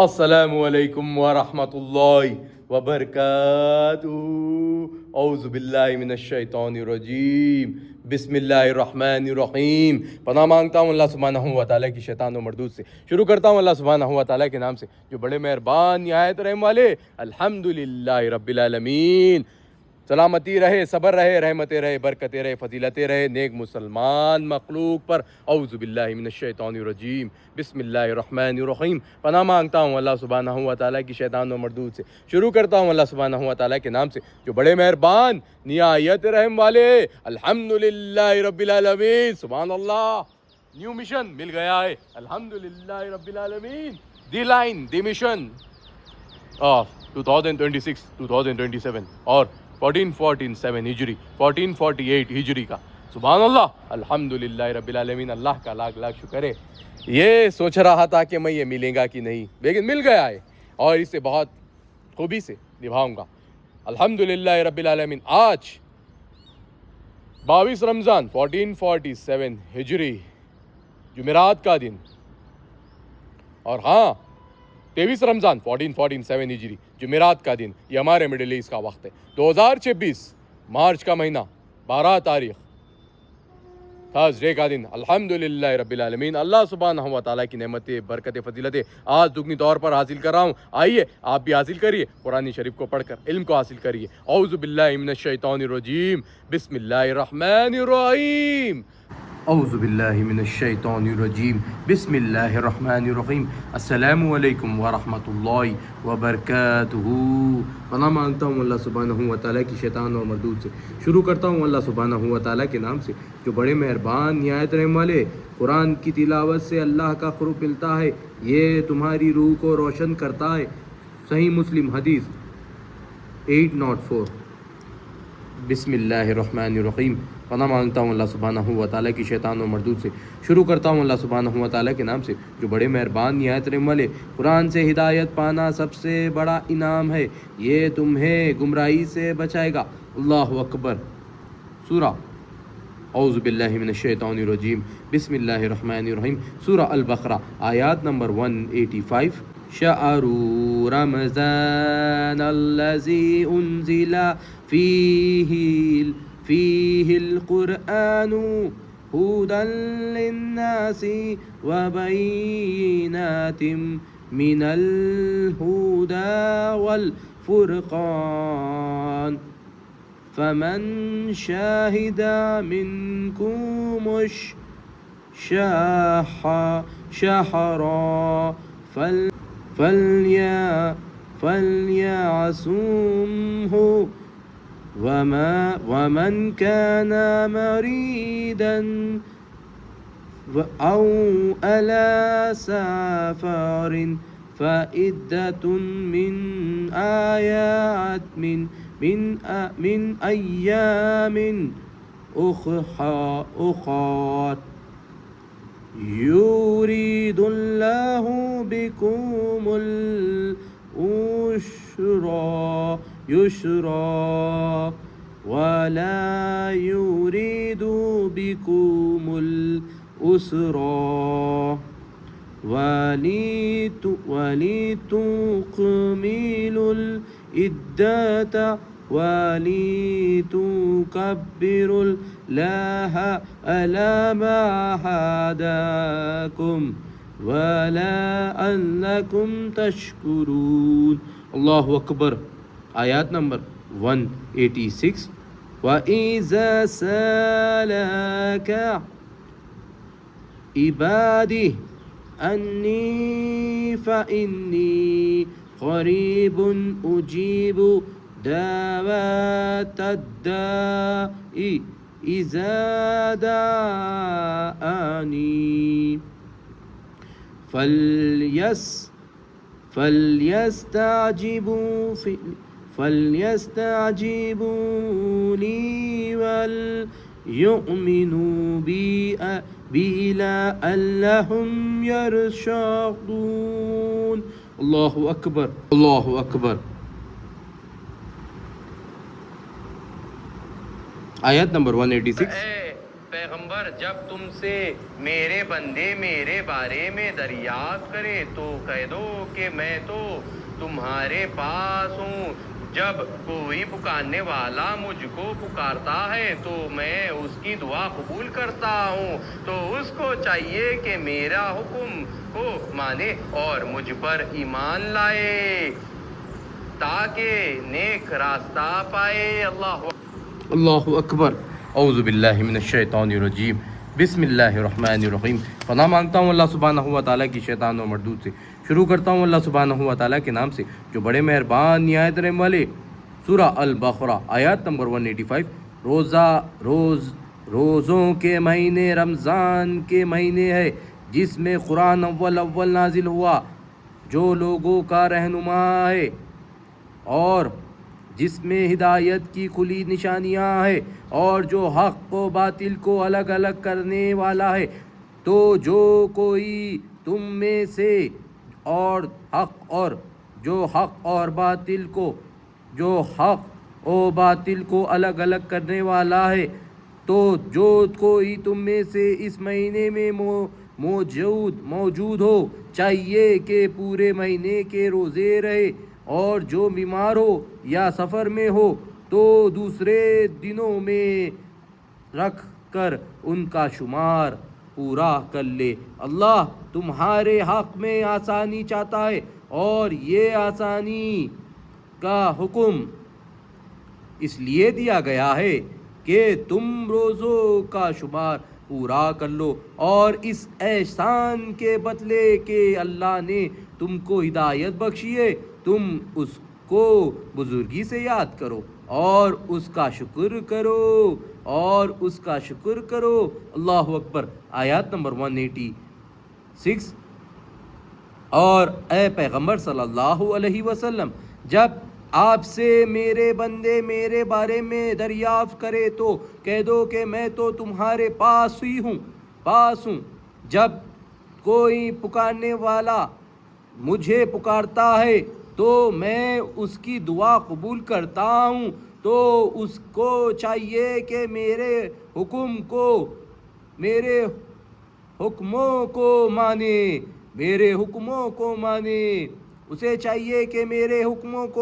السلام علیکم ورحمۃ اللہ وبرکاتہ۔ اعوذ باللہ من الشیطان الرجیم، بسم اللہ الرحمن الرحیم۔ پناہ مانگتا ہوں اللہ سبحانہ و تعالیٰ کی شیطان و مردود سے۔ شروع کرتا ہوں اللہ سبحانہ و تعالیٰ کے نام سے جو بڑے مہربان نہایت رحم والے۔ الحمدللہ رب العالمین۔ سلامتی رہے، صبر رہے، رحمتیں رہے، برکتیں رہے، فضیلتیں رہے نیک مسلمان مخلوق پر۔ اعوذ باللہ من الشیطان الرجیم، بسم اللہ الرحمن الرحیم۔ پناہ مانگتا ہوں اللہ سبحانہ و تعالیٰ کی شیطان و مردود سے۔ شروع کرتا ہوں اللہ سبحانہ و تعالیٰ کے نام سے جو بڑے مہربان نہایت رحم والے۔ الحمدللہ رب العالمین۔ سبحان اللہ، نیو مشن مل گیا ہے۔ الحمدللہ رب العالمین۔ دی لائن، دی مشن آف 2026-2027 اور 1447 ہجری 1448 ہجری کا۔ سبحان اللہ، الحمدللہ رب العالمین۔ اللہ کا لاکھ لاکھ شکر ہے۔ یہ سوچ رہا تھا کہ میں یہ ملے گا کہ نہیں، لیکن مل گیا ہے اور اسے بہت خوبی سے نبھاؤں گا الحمدللہ رب العالمین۔ آج 22 رمضان 1447 ہجری جمعرات کا دن، اور ہاں 23 رمضان 1447 ہجری جمعرات کا دن، یہ ہمارے مڈل ایسٹ کا وقت ہے۔ 2026 مارچ کا مہینہ 12 تاریخ تھرسڈے کا دن۔ الحمدللہ رب العالمین۔ اللہ سبحانہ و تعالیٰ کی نعمتیں، برکتیں، فضیلتیں آج دگنی طور پر حاصل کر رہا ہوں۔ آئیے آپ بھی حاصل کریے، قرآن شریف کو پڑھ کر علم کو حاصل کریے۔ اعوذ باللہ من الشیطان الرجیم، بسم اللہ الرحمن الرحیم۔ اعوذ باللہ من الشیطان الرجیم، بسم اللہ الرحمن الرحیم۔ السلام علیکم ورحمۃ اللہ وبرکاتہ۔ پناہ مانگتا ہوں اللہ سبحانہ و تعالیٰ کی شیطان اور مردود سے۔ شروع کرتا ہوں اللہ سبحانہ و تعالیٰ کے نام سے جو بڑے مہربان نہایت رحم والے۔ قرآن کی تلاوت سے اللہ کا قرب ملتا ہے، یہ تمہاری روح کو روشن کرتا ہے۔ صحیح مسلم حدیث 804۔ بسم اللہ الرحمن الرحیم۔ پناہ مانگتا ہوں اللہ سبحانہ و تعالیٰ کی شیطان و مردود سے۔ شروع کرتا ہوں اللہ سبحانہ و تعالیٰ کے نام سے جو بڑے مہربان نہایت رحم والے۔ قرآن سے ہدایت پانا سب سے بڑا انعام ہے، یہ تمہیں گمراہی سے بچائے گا۔ اللہ اکبر۔ سورہ اعوذ باللہ من الشیطان الرجیم، بسم اللہ الرحمن الرحیم۔ سورہ البقرہ آیات نمبر 185۔ شہر رمضان الذی انزل فیہ القرآن ہدی للناس وبینات من الہدی والفرقان فمن شاہد منکم الشہر فلیصمہ ومن كان مريضا أو على سفر فعدة من أيام أخر يريد الله بكم اليسر ولا يريد بكم العسر ولتكملوا العدة ولتكبروا الله على ما هداكم وَلَعَلَّكُمْ تَشْكُرُونَ۔ اللہ اکبر۔ آیات نمبر 186۔ وَإِذَا سَأَلَكَ عِبَادِي أَنِّي فَإِنِّي قَرِيبٌ أُجِيبُ دَعْوَةَ الدَّاعِ إِذَا دَعَانِي فَلْيَسْتَجِيبُوا لِي وَلْيُؤْمِنُوا بِي لَعَلَّهُمْ يَرْشُدُونَ۔ اللہ اکبر، اللہ اکبر۔ آیت نمبر 186۔ اے پیغمبر اور جب تم سے میرے بندے میرے بارے میں دریافت کرے تو کہہ دو کہ میں تو تمہارے پاس ہوں۔ جب کوئی پکارنے والا مجھ کو پکارتا ہے تو میں اس کی دعا قبول کرتا ہوں، تو اس کو چاہیے کہ میرا حکم کو مانے اور مجھ پر ایمان لائے تاکہ نیک راستہ پائے۔ اللہ اکبر۔ اعوذ باللہ من الشیطان الرجیم، بسم اللہ الرحمن الرحیم۔ پناہ مانگتا ہوں اللہ سبحانہ و تعالیٰ کی شیطان و مردود سے۔ شروع کرتا ہوں اللہ سبحانہ و تعالیٰ کے نام سے جو بڑے مہربان نہایت رحم والے۔ سورہ البقرہ آیات نمبر 185۔ روزوں کے مہینے رمضان کے مہینے ہے جس میں قرآن اول نازل ہوا، جو لوگوں کا رہنما ہے اور جس میں ہدایت کی کھلی نشانیاں ہیں، اور جو حق و باطل کو الگ الگ کرنے والا ہے۔ تو جو کوئی تم میں سے اور جو حق و باطل کو الگ الگ کرنے والا ہے، تو جو کوئی تم میں سے اس مہینے میں موجود ہو چاہیے کہ پورے مہینے کے روزے رہے، اور جو بیمار ہو یا سفر میں ہو تو دوسرے دنوں میں رکھ کر ان کا شمار پورا کر لے۔ اللہ تمہارے حق میں آسانی چاہتا ہے، اور یہ آسانی کا حکم اس لیے دیا گیا ہے کہ تم روزوں کا شمار پورا کر لو، اور اس احسان کے بدلے کہ اللہ نے تم کو ہدایت بخشی ہے تم اس کو بزرگی سے یاد کرو اور اس کا شکر کرو۔ اللہ اکبر۔ آیات نمبر 186۔ اور اے پیغمبر صلی اللہ علیہ وسلم، جب آپ سے میرے بندے میرے بارے میں دریافت کرے تو کہہ دو کہ میں تو تمہارے پاس ہوں۔ جب کوئی پکارنے والا مجھے پکارتا ہے تو میں اس کی دعا قبول کرتا ہوں، تو اس کو چاہیے کہ میرے حکموں کو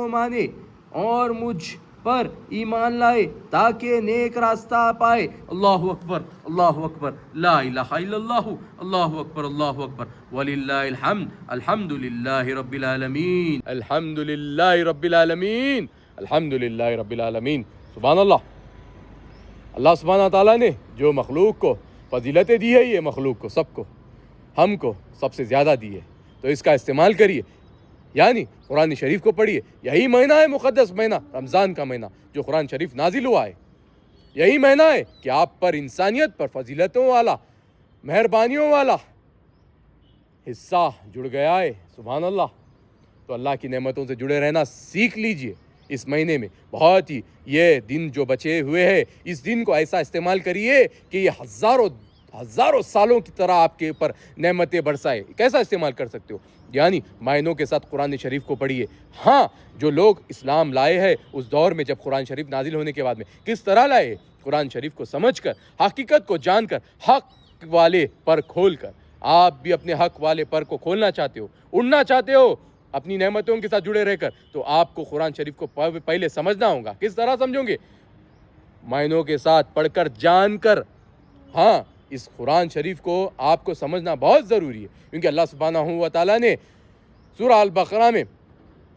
مانے اور مجھ پر ایمان لائے تاکہ نیک راستہ پائے۔ اللہ اکبر، اللہ اکبر، لا الہ الا اللہ، اللہ اکبر، اللہ اکبر، وللہ الحمد، الحمد للہ رب العالمین، الحمد للہ رب العالمین، الحمد للہ رب العالمین۔ سبحان اللہ۔ اللہ سبحانہ تعالیٰ نے جو مخلوق کو فضیلتیں دی ہے، یہ مخلوق کو سب کو ہم کو سب سے زیادہ دی ہے، تو اس کا استعمال کریے، یعنی قرآن شریف کو پڑھیے۔ یہی مہینہ ہے مقدس مہینہ رمضان کا مہینہ جو قرآن شریف نازل ہوا ہے، یہی مہینہ ہے کہ آپ پر انسانیت پر فضیلتوں والا مہربانیوں والا حصہ جڑ گیا ہے۔ سبحان اللہ۔ تو اللہ کی نعمتوں سے جڑے رہنا سیکھ لیجئے اس مہینے میں۔ بہت ہی یہ دن جو بچے ہوئے ہیں، اس دن کو ایسا استعمال کریے کہ یہ ہزاروں سالوں کی طرح آپ کے اوپر نعمتیں برسائے۔ کیسا استعمال کر سکتے ہو؟ یعنی معنوں کے ساتھ قرآن شریف کو پڑھیے۔ ہاں، جو لوگ اسلام لائے ہیں اس دور میں جب قرآن شریف نازل ہونے کے بعد میں کس طرح لائے، قرآن شریف کو سمجھ کر، حقیقت کو جان کر، حق والے پر کھول کر۔ آپ بھی اپنے حق والے پر کو کھولنا چاہتے ہو، اڑنا چاہتے ہو اپنی نعمتوں کے ساتھ جڑے رہ کر، تو آپ کو قرآن شریف کو پہلے سمجھنا ہوگا۔ کس طرح سمجھوں گے؟ معنوں کے ساتھ پڑھ کر، جان کر۔ ہاں، اس قرآن شریف کو آپ کو سمجھنا بہت ضروری ہے، کیونکہ اللہ سبحانہ و تعالیٰ نے سورہ البقرہ میں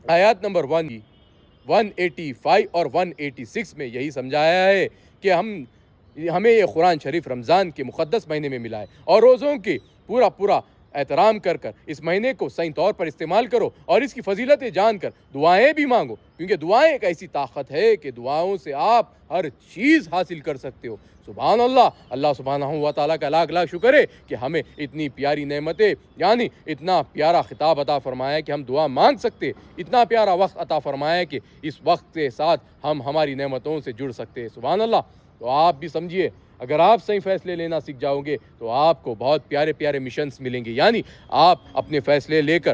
آیات نمبر 185 اور 186 میں یہی سمجھایا ہے کہ ہمیں یہ قرآن شریف رمضان کے مقدس مہینے میں ملا ہے، اور روزوں کی پورا احترام کر اس مہینے کو صحیح طور پر استعمال کرو، اور اس کی فضیلتیں جان کر دعائیں بھی مانگو، کیونکہ دعائیں ایک ایسی طاقت ہے کہ دعاؤں سے آپ ہر چیز حاصل کر سکتے ہو۔ سبحان اللہ۔ اللہ سبحانہ و تعالیٰ کا لاکھ شکر ہے کہ ہمیں اتنی پیاری نعمتیں، یعنی اتنا پیارا خطاب عطا فرمایا کہ ہم دعا مانگ سکتے، اتنا پیارا وقت عطا فرمایا کہ اس وقت کے ساتھ ہم ہماری نعمتوں سے جڑ سکتے ہیں۔ سبحان اللہ۔ تو آپ بھی سمجھیے، اگر آپ صحیح فیصلے لینا سیکھ جاؤ گے تو آپ کو بہت پیارے مشنز ملیں گے، یعنی آپ اپنے فیصلے لے کر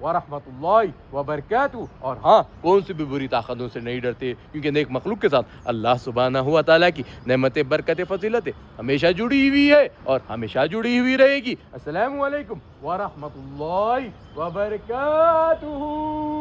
ورحمۃ اللہ وبرکاتہ. اور ہاں کون سی بھی بری طاقتوں سے نہیں ڈرتے کیونکہ نیک مخلوق کے ساتھ اللہ سبحانہ و تعالیٰ کی نعمت برکت فضیلت ہمیشہ جڑی ہوئی ہے اور ہمیشہ جڑی ہوئی رہے گی. السلام علیکم ورحمۃ اللہ وبرکاتہ.